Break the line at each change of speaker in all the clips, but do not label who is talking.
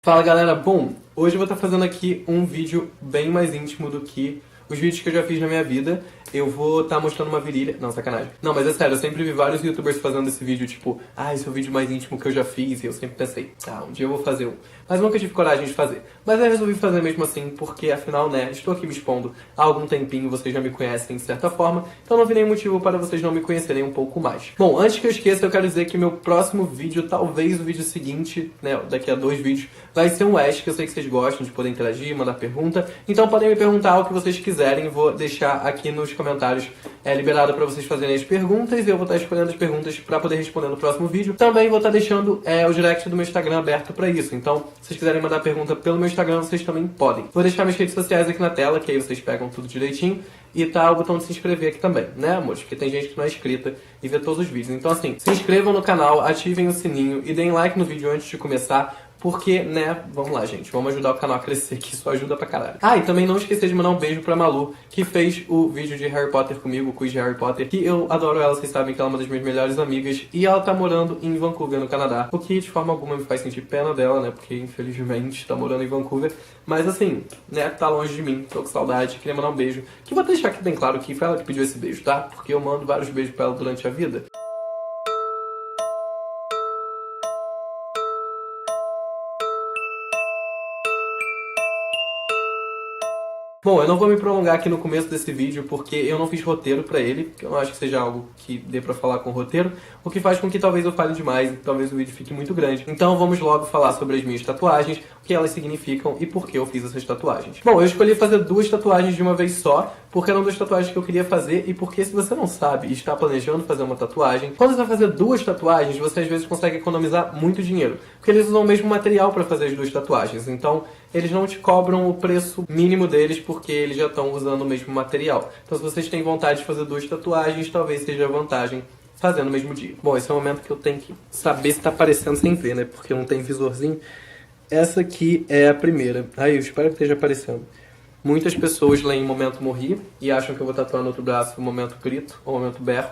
Fala galera, bom, hoje eu vou estar fazendo aqui um vídeo bem mais íntimo do que os vídeos que eu já fiz na minha vida. Eu vou estar mostrando uma virilha... Não, sacanagem. Não, mas é sério, eu sempre vi vários youtubers fazendo esse vídeo, tipo, esse é o vídeo mais íntimo que eu já fiz, e eu sempre pensei, um dia eu vou fazer um. Mas nunca tive coragem de fazer. Mas aí eu resolvi fazer mesmo assim, porque afinal, né, estou aqui me expondo há algum tempinho, vocês já me conhecem de certa forma, então não vi nenhum motivo para vocês não me conhecerem um pouco mais. Bom, antes que eu esqueça, eu quero dizer que meu próximo vídeo, talvez o vídeo seguinte, né, daqui a 2 vídeos, vai ser um Ask, que eu sei que vocês gostam de poder interagir, mandar pergunta, então podem me perguntar o que vocês quiserem, vou deixar aqui nos comentários liberado para vocês fazerem as perguntas, e eu vou estar escolhendo as perguntas para poder responder no próximo vídeo. Também vou estar deixando o direct do meu Instagram aberto para isso, então se vocês quiserem mandar pergunta pelo meu Instagram, vocês também podem. Vou deixar minhas redes sociais aqui na tela, que aí vocês pegam tudo direitinho, e tá o botão de se inscrever aqui também, né, amores? Porque tem gente que não é inscrita e vê todos os vídeos. Então assim, se inscrevam no canal, ativem o sininho e deem like no vídeo antes de começar, porque, né, vamos lá, gente, vamos ajudar o canal a crescer, que isso ajuda pra caralho. E também não esquecer de mandar um beijo pra Malu, que fez o vídeo de Harry Potter comigo, o quiz de Harry Potter, que eu adoro ela, vocês sabem que ela é uma das minhas melhores amigas, e ela tá morando em Vancouver, no Canadá, o que de forma alguma me faz sentir pena dela, né, porque infelizmente tá morando em Vancouver, mas assim, né, tá longe de mim, tô com saudade, queria mandar um beijo, que vou deixar aqui bem claro que foi ela que pediu esse beijo, tá? Porque eu mando vários beijos pra ela durante a vida. Bom, eu não vou me prolongar aqui no começo desse vídeo porque eu não fiz roteiro pra ele, porque eu não acho que seja algo que dê pra falar com roteiro, o que faz com que talvez eu fale demais e talvez o vídeo fique muito grande. Então vamos logo falar sobre as minhas tatuagens, o que elas significam e por que eu fiz essas tatuagens. Bom, eu escolhi fazer 2 tatuagens de uma vez só, porque eram 2 tatuagens que eu queria fazer e porque se você não sabe e está planejando fazer uma tatuagem, quando você vai fazer 2 tatuagens, você às vezes consegue economizar muito dinheiro, porque eles usam o mesmo material pra fazer as 2 tatuagens, então eles não te cobram o preço mínimo deles porque eles já estão usando o mesmo material. Então se vocês têm vontade de fazer 2 tatuagens, talvez seja vantagem fazer no mesmo dia. Bom, esse é o momento que eu tenho que saber se tá aparecendo sem ver, né? Porque não tem visorzinho. Essa aqui é a primeira. Eu espero que esteja aparecendo. Muitas pessoas leem Momento Morri e acham que eu vou tatuar no outro braço Momento Grito ou Momento Berro.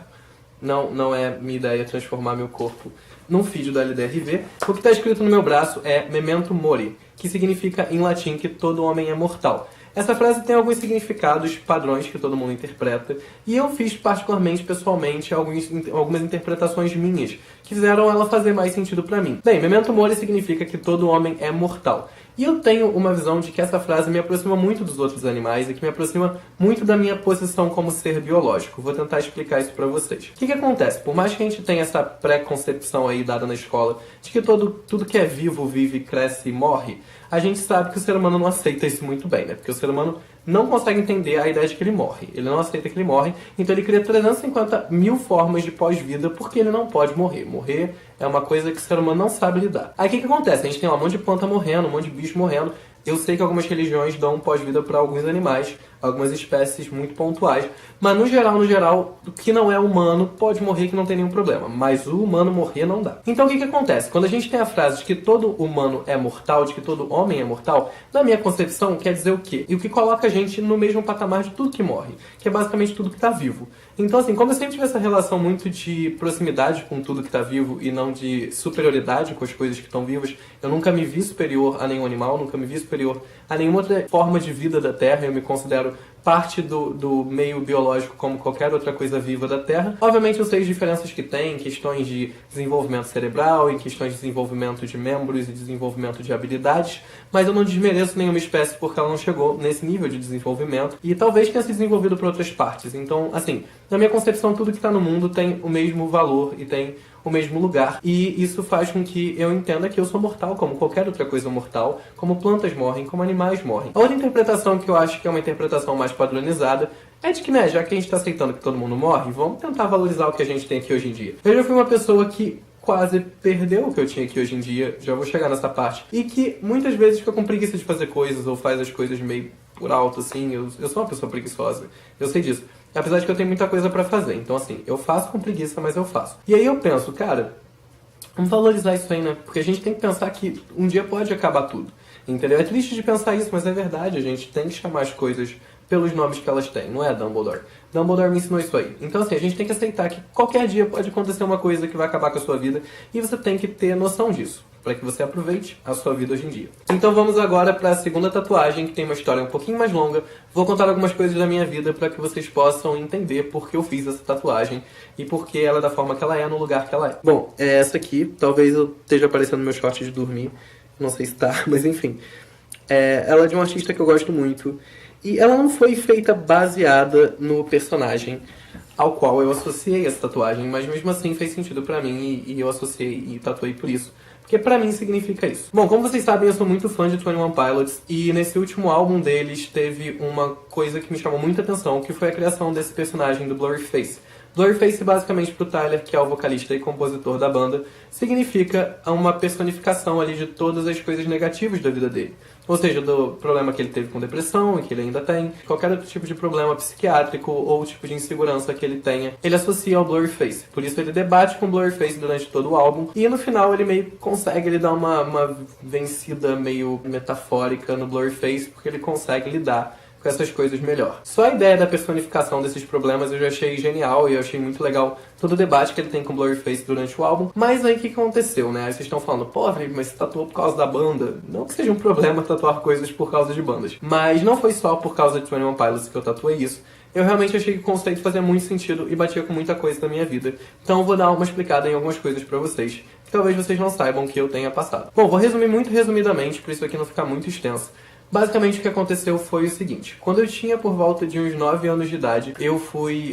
Não é minha ideia transformar meu corpo num feed da LDRV. O que está escrito no meu braço é Memento Mori, que significa em latim que todo homem é mortal. Essa frase tem alguns significados padrões que todo mundo interpreta, e eu fiz particularmente, pessoalmente, algumas interpretações minhas, que fizeram ela fazer mais sentido pra mim. Bem, Memento Mori significa que todo homem é mortal. E eu tenho uma visão de que essa frase me aproxima muito dos outros animais e que me aproxima muito da minha posição como ser biológico. Vou tentar explicar isso pra vocês. O que acontece? Por mais que a gente tenha essa pré-concepção aí dada na escola de que tudo que é vivo, vive, cresce e morre, a gente sabe que o ser humano não aceita isso muito bem, né? Porque o ser humano não consegue entender a ideia de que ele morre. Ele não aceita que ele morre, então ele cria 350 mil formas de pós-vida porque ele não pode morrer. Morrer é uma coisa que o ser humano não sabe lidar. Aí o que acontece? A gente tem lá um monte de planta morrendo, um monte de bicho morrendo. Eu sei que algumas religiões dão pós-vida para alguns animais, algumas espécies muito pontuais, mas no geral, o que não é humano pode morrer que não tem nenhum problema, mas o humano morrer não dá. Então o que acontece? Quando a gente tem a frase de que todo humano é mortal, de que todo homem é mortal, na minha concepção quer dizer o quê? E o que coloca a gente no mesmo patamar de tudo que morre, que é basicamente tudo que está vivo. Então assim, como eu sempre tive essa relação muito de proximidade com tudo que está vivo e não de superioridade com as coisas que estão vivas, eu nunca me vi superior a nenhum animal, nunca me vi superior a nenhuma outra forma de vida da Terra, eu me considero parte do meio biológico como qualquer outra coisa viva da Terra. Obviamente eu sei as diferenças que tem, questões de desenvolvimento cerebral e questões de desenvolvimento de membros e desenvolvimento de habilidades, mas eu não desmereço nenhuma espécie porque ela não chegou nesse nível de desenvolvimento e talvez tenha se desenvolvido por outras partes. Então, assim, na minha concepção, tudo que está no mundo tem o mesmo valor e tem o mesmo lugar. E isso faz com que eu entenda que eu sou mortal, como qualquer outra coisa mortal, como plantas morrem, como animais morrem. A outra interpretação que eu acho que é uma interpretação mais padronizada é de que, né, já que a gente está aceitando que todo mundo morre, vamos tentar valorizar o que a gente tem aqui hoje em dia. Eu já fui uma pessoa que quase perdeu o que eu tinha aqui hoje em dia, já vou chegar nessa parte, e que muitas vezes fica com preguiça de fazer coisas ou faz as coisas meio por alto, assim. Eu sou uma pessoa preguiçosa, eu sei disso. Apesar de que eu tenho muita coisa pra fazer. Então, assim, eu faço com preguiça, mas eu faço. E aí eu penso, cara, vamos valorizar isso aí, né? Porque a gente tem que pensar que um dia pode acabar tudo. Entendeu? É triste de pensar isso, mas é verdade. A gente tem que chamar as coisas pelos nomes que elas têm. Não é Dumbledore. Dumbledore me ensinou isso aí. Então, assim, a gente tem que aceitar que qualquer dia pode acontecer uma coisa que vai acabar com a sua vida. E você tem que ter noção disso. para que você aproveite a sua vida hoje em dia. Então vamos agora para a segunda tatuagem, que tem uma história um pouquinho mais longa. Vou contar algumas coisas da minha vida para que vocês possam entender por que eu fiz essa tatuagem e por que ela é da forma que ela é, no lugar que ela é. Bom, é essa aqui. Talvez eu esteja aparecendo no meu short de dormir. Não sei se tá, mas enfim. Ela é de um artista que eu gosto muito. E ela não foi feita baseada no personagem ao qual eu associei essa tatuagem, mas mesmo assim fez sentido pra mim e eu associei e tatuei por isso. Porque pra mim significa isso. Bom, como vocês sabem, eu sou muito fã de 21 Pilots e nesse último álbum deles teve uma coisa que me chamou muita atenção, que foi a criação desse personagem do Blurryface. Blurryface, basicamente, pro Tyler, que é o vocalista e compositor da banda, significa uma personificação ali de todas as coisas negativas da vida dele. Ou seja, do problema que ele teve com depressão e que ele ainda tem, qualquer outro tipo de problema psiquiátrico ou tipo de insegurança que ele tenha, ele associa ao Blurryface. Por isso ele debate com o Blurryface durante todo o álbum e no final ele meio que consegue dar uma vencida meio metafórica no Blurryface, porque ele consegue lidar com essas coisas melhor. Só a ideia da personificação desses problemas eu já achei genial e eu achei muito legal todo o debate que ele tem com o Blurryface durante o álbum. Mas aí o que aconteceu, né? Aí vocês estão falando, pô, Felipe, mas você tatuou por causa da banda. Não que seja um problema tatuar coisas por causa de bandas. Mas não foi só por causa de 21 Pilots que eu tatuei isso. Eu realmente achei que o conceito fazia muito sentido e batia com muita coisa na minha vida. Então eu vou dar uma explicada em algumas coisas pra vocês, que talvez vocês não saibam que eu tenha passado. Bom, vou resumir muito resumidamente, pra isso aqui não ficar muito extenso. Basicamente o que aconteceu foi o seguinte: quando eu tinha por volta de uns 9 anos de idade, eu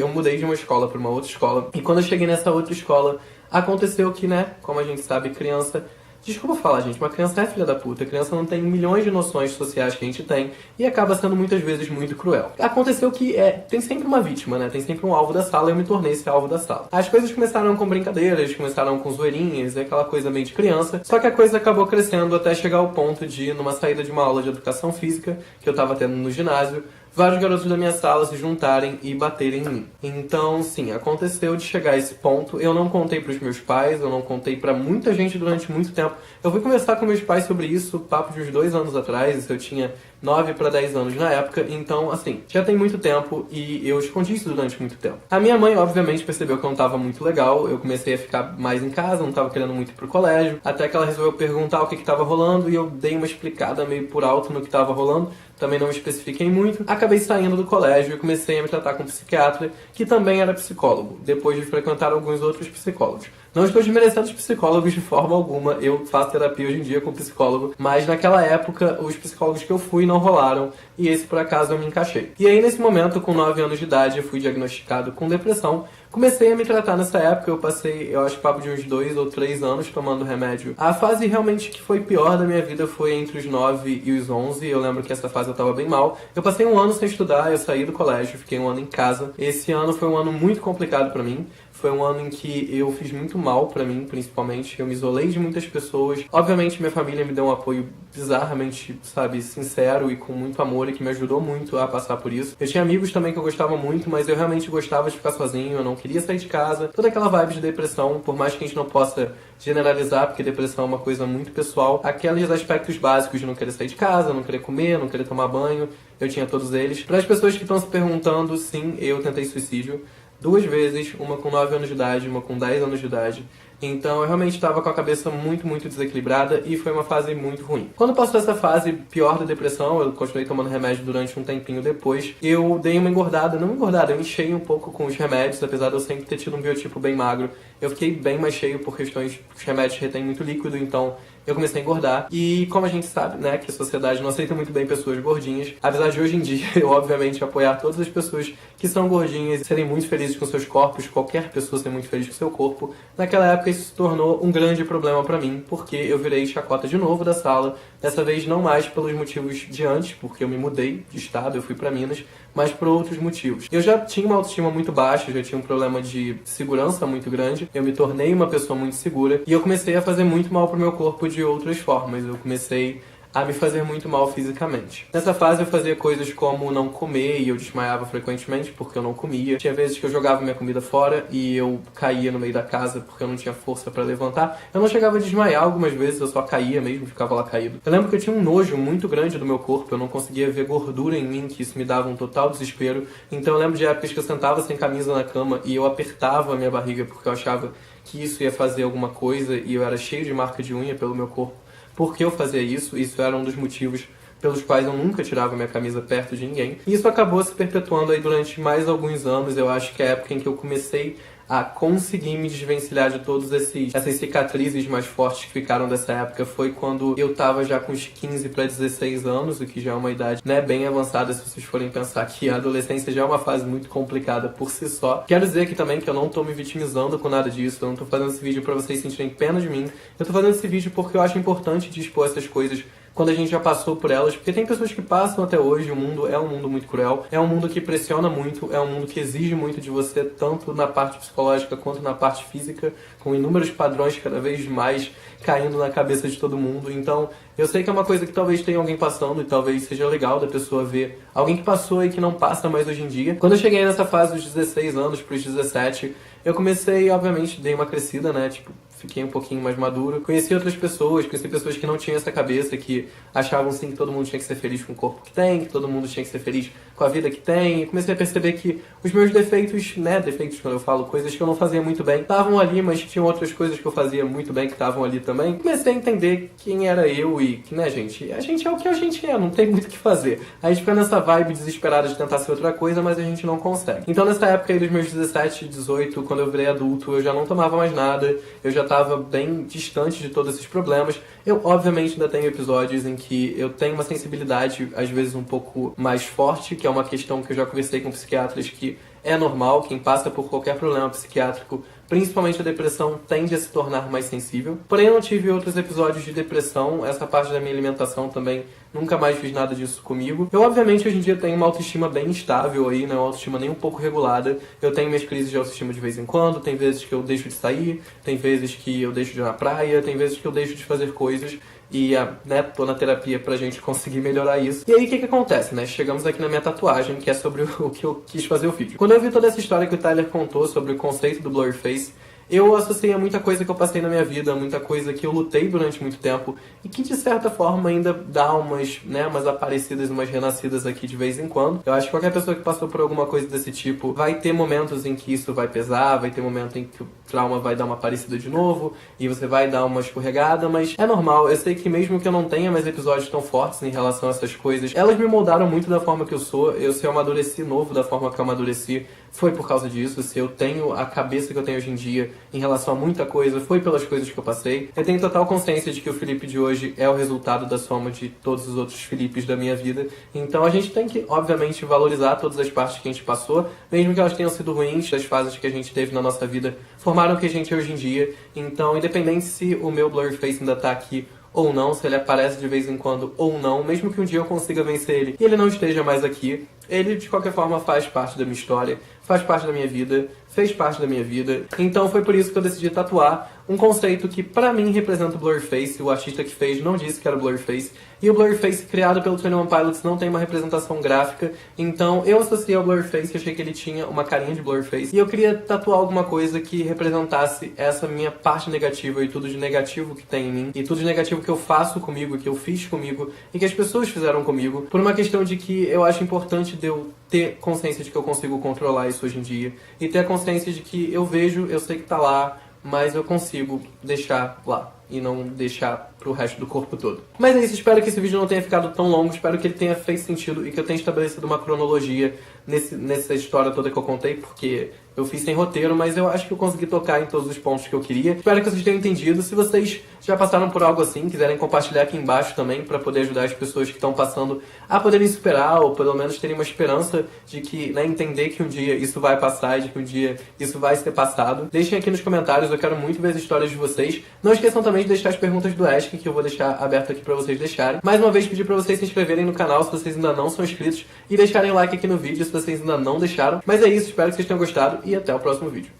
mudei de uma escola para uma outra escola. E quando eu cheguei nessa outra escola, aconteceu que, né, como a gente sabe, criança... Desculpa falar, gente, uma criança é filha da puta. A criança não tem milhões de noções sociais que a gente tem e acaba sendo muitas vezes muito cruel. Aconteceu que tem sempre uma vítima, né? Tem sempre um alvo da sala e eu me tornei esse alvo da sala. As coisas começaram com brincadeiras, começaram com zoeirinhas, aquela coisa meio de criança. Só que a coisa acabou crescendo até chegar ao ponto de, numa saída de uma aula de educação física, que eu tava tendo no ginásio, vários garotos da minha sala se juntarem e baterem em mim. Então, sim, aconteceu de chegar a esse ponto. Eu não contei pros meus pais, eu não contei pra muita gente durante muito tempo. Eu fui conversar com meus pais sobre isso, papo de uns 2 anos atrás, eu tinha 9 para 10 anos na época, então, assim, já tem muito tempo e eu escondi isso durante muito tempo. A minha mãe, obviamente, percebeu que eu não tava muito legal, eu comecei a ficar mais em casa, não tava querendo muito ir pro colégio, até que ela resolveu perguntar o que tava rolando e eu dei uma explicada meio por alto no que tava rolando, também não me especifiquei muito. Acabei saindo do colégio e comecei a me tratar com um psiquiatra, que também era psicólogo, depois de frequentar alguns outros psicólogos. Não estou desmerecendo os psicólogos de forma alguma, eu faço terapia hoje em dia com psicólogo, mas naquela época os psicólogos que eu fui não rolaram e esse por acaso eu me encaixei. E aí nesse momento, com 9 anos de idade, eu fui diagnosticado com depressão. Comecei a me tratar nessa época, eu passei, eu acho, papo de uns 2 ou 3 anos tomando remédio. A fase realmente que foi pior da minha vida foi entre os 9 e os 11, eu lembro que essa fase eu tava bem mal. Eu passei um ano sem estudar, eu saí do colégio, fiquei um ano em casa. Esse ano foi um ano muito complicado pra mim. Foi um ano em que eu fiz muito mal pra mim, principalmente. Eu me isolei de muitas pessoas. Obviamente, minha família me deu um apoio bizarramente, sabe, sincero e com muito amor e que me ajudou muito a passar por isso. Eu tinha amigos também que eu gostava muito, mas eu realmente gostava de ficar sozinho, eu não queria sair de casa. Toda aquela vibe de depressão, por mais que a gente não possa generalizar, porque depressão é uma coisa muito pessoal. Aqueles aspectos básicos de não querer sair de casa, não querer comer, não querer tomar banho, eu tinha todos eles. Para as pessoas que estão se perguntando, sim, eu tentei suicídio. 2 vezes, uma com 9 anos de idade, uma com 10 anos de idade. Então eu realmente estava com a cabeça muito, muito desequilibrada e foi uma fase muito ruim. Quando passou essa fase pior da depressão, eu continuei tomando remédio durante um tempinho depois, eu dei uma engordada, não engordada, eu enchei um pouco com os remédios, apesar de eu sempre ter tido um biotipo bem magro. Eu fiquei bem mais cheio por questões, os remédios retêm muito líquido, então eu comecei a engordar. E como a gente sabe, né, que a sociedade não aceita muito bem pessoas gordinhas, apesar de hoje em dia eu obviamente apoiar todas as pessoas que são gordinhas e serem muito felizes com seus corpos, qualquer pessoa ser muito feliz com seu corpo, naquela época isso se tornou um grande problema pra mim, porque eu virei chacota de novo da sala, dessa vez não mais pelos motivos de antes, porque eu me mudei de estado, eu fui pra Minas, mas por outros motivos. Eu já tinha uma autoestima muito baixa, já tinha um problema de segurança muito grande, eu me tornei uma pessoa muito segura e eu comecei a fazer muito mal pro meu corpo de outras formas. Eu comecei a me fazer muito mal fisicamente. Nessa fase eu fazia coisas como não comer e eu desmaiava frequentemente porque eu não comia. Tinha vezes que eu jogava minha comida fora e eu caía no meio da casa porque eu não tinha força pra levantar. Eu não chegava a desmaiar algumas vezes, eu só caía mesmo, ficava lá caído. Eu lembro que eu tinha um nojo muito grande do meu corpo, eu não conseguia ver gordura em mim, que isso me dava um total desespero. Então eu lembro de épocas que eu sentava sem camisa na cama e eu apertava a minha barriga porque eu achava que isso ia fazer alguma coisa e eu era cheio de marca de unha pelo meu corpo. Por que eu fazia isso? Isso era um dos motivos pelos quais eu nunca tirava minha camisa perto de ninguém. E isso acabou se perpetuando aí durante mais alguns anos. Eu acho que é a época em que eu comecei a conseguir me desvencilhar de todas essas cicatrizes mais fortes que ficaram dessa época foi quando eu tava já com uns 15 para 16 anos, o que já é uma idade, né, bem avançada se vocês forem pensar que a adolescência já é uma fase muito complicada por si só. Quero dizer aqui também que eu não tô me vitimizando com nada disso, eu não tô fazendo esse vídeo pra vocês sentirem pena de mim, eu tô fazendo esse vídeo porque eu acho importante dispor essas coisas quando a gente já passou por elas, porque tem pessoas que passam até hoje, o mundo é um mundo muito cruel, é um mundo que pressiona muito, é um mundo que exige muito de você, tanto na parte psicológica quanto na parte física, com inúmeros padrões cada vez mais caindo na cabeça de todo mundo. Então, eu sei que é uma coisa que talvez tenha alguém passando e talvez seja legal da pessoa ver alguém que passou e que não passa mais hoje em dia. Quando eu cheguei nessa fase dos 16 anos pros 17, eu comecei, obviamente, dei uma crescida, né, tipo, fiquei um pouquinho mais maduro. Conheci outras pessoas, conheci pessoas que não tinham essa cabeça, que achavam sim que todo mundo tinha que ser feliz com o corpo que tem, que todo mundo tinha que ser feliz com a vida que tem. E comecei a perceber que os meus defeitos, né, defeitos quando eu falo, coisas que eu não fazia muito bem, estavam ali, mas tinham outras coisas que eu fazia muito bem que estavam ali também. Comecei a entender quem era eu e que, né, gente, a gente é o que a gente é, não tem muito o que fazer. A gente fica nessa vibe desesperada de tentar ser outra coisa, mas a gente não consegue. Então nessa época aí dos meus 17, 18, quando eu virei adulto, eu já não tomava mais nada, eu já estava bem distante de todos esses problemas. Eu, obviamente, ainda tenho episódios em que eu tenho uma sensibilidade, às vezes, um pouco mais forte, que é uma questão que eu já conversei com psiquiatras que é normal, quem passa por qualquer problema psiquiátrico, principalmente a depressão, tende a se tornar mais sensível. Porém, eu não tive outros episódios de depressão, essa parte da minha alimentação também, nunca mais fiz nada disso comigo. Eu, obviamente, hoje em dia tenho uma autoestima bem estável aí, não é uma autoestima nem um pouco regulada. Eu tenho minhas crises de autoestima de vez em quando, tem vezes que eu deixo de sair, tem vezes que eu deixo de ir na praia, tem vezes que eu deixo de fazer coisas. E, né, tô na terapia pra gente conseguir melhorar isso. E aí, o que acontece, né? Chegamos aqui na minha tatuagem, que é sobre o que eu quis fazer o vídeo. Quando eu vi toda essa história que o Tyler contou sobre o conceito do blurry face, eu associei a muita coisa que eu passei na minha vida, muita coisa que eu lutei durante muito tempo e que, de certa forma, ainda dá umas aparecidas, umas renascidas aqui de vez em quando. Eu acho que qualquer pessoa que passou por alguma coisa desse tipo vai ter momentos em que isso vai pesar, vai ter momentos em que o trauma vai dar uma aparecida de novo e você vai dar uma escorregada, mas é normal. Eu sei que mesmo que eu não tenha mais episódios tão fortes em relação a essas coisas, elas me moldaram muito da forma que eu sou. Se eu amadureci novo da forma que eu amadureci, foi por causa disso. Se eu tenho a cabeça que eu tenho hoje em dia em relação a muita coisa, foi pelas coisas que eu passei. Eu tenho total consciência de que o Felipe de hoje é o resultado da soma de todos os outros Filipes da minha vida. Então a gente tem que, obviamente, valorizar todas as partes que a gente passou, mesmo que elas tenham sido ruins, as fases que a gente teve na nossa vida formaram o que a gente é hoje em dia. Então, independente se o meu blurry face ainda tá aqui ou não, se ele aparece de vez em quando ou não, mesmo que um dia eu consiga vencer ele e ele não esteja mais aqui, ele de qualquer forma faz parte da minha história, faz parte da minha vida, fez parte da minha vida. Então foi por isso que eu decidi tatuar um conceito que pra mim representa o blurry face. O artista que fez não disse que era blurry face. E o blurry face criado pelo 21 Pilots não tem uma representação gráfica. Então eu associei ao blurry face e achei que ele tinha uma carinha de blurry face. E eu queria tatuar alguma coisa que representasse essa minha parte negativa e tudo de negativo que tem em mim. E tudo de negativo que eu faço comigo, que eu fiz comigo e que as pessoas fizeram comigo. Por uma questão de que eu acho importante de eu ter consciência de que eu consigo controlar isso hoje em dia. E ter a consciência de que eu vejo, eu sei que tá lá, mas eu consigo deixar lá e não deixar pro resto do corpo todo. Mas é isso, espero que esse vídeo não tenha ficado tão longo, espero que ele tenha feito sentido e que eu tenha estabelecido uma cronologia nessa história toda que eu contei, porque eu fiz sem roteiro, mas eu acho que eu consegui tocar em todos os pontos que eu queria. Espero que vocês tenham entendido. Se vocês já passaram por algo assim, quiserem compartilhar aqui embaixo também, pra poder ajudar as pessoas que estão passando a poderem superar, ou pelo menos terem uma esperança de que, né, entender que um dia isso vai passar, de que um dia isso vai ser passado. Deixem aqui nos comentários, eu quero muito ver as histórias de vocês. Não esqueçam também de deixar as perguntas do Ask, que eu vou deixar aberto aqui pra vocês deixarem. Mais uma vez, pedir pra vocês se inscreverem no canal se vocês ainda não são inscritos, e deixarem like aqui no vídeo se vocês ainda não deixaram. Mas é isso, espero que vocês tenham gostado e até o próximo vídeo.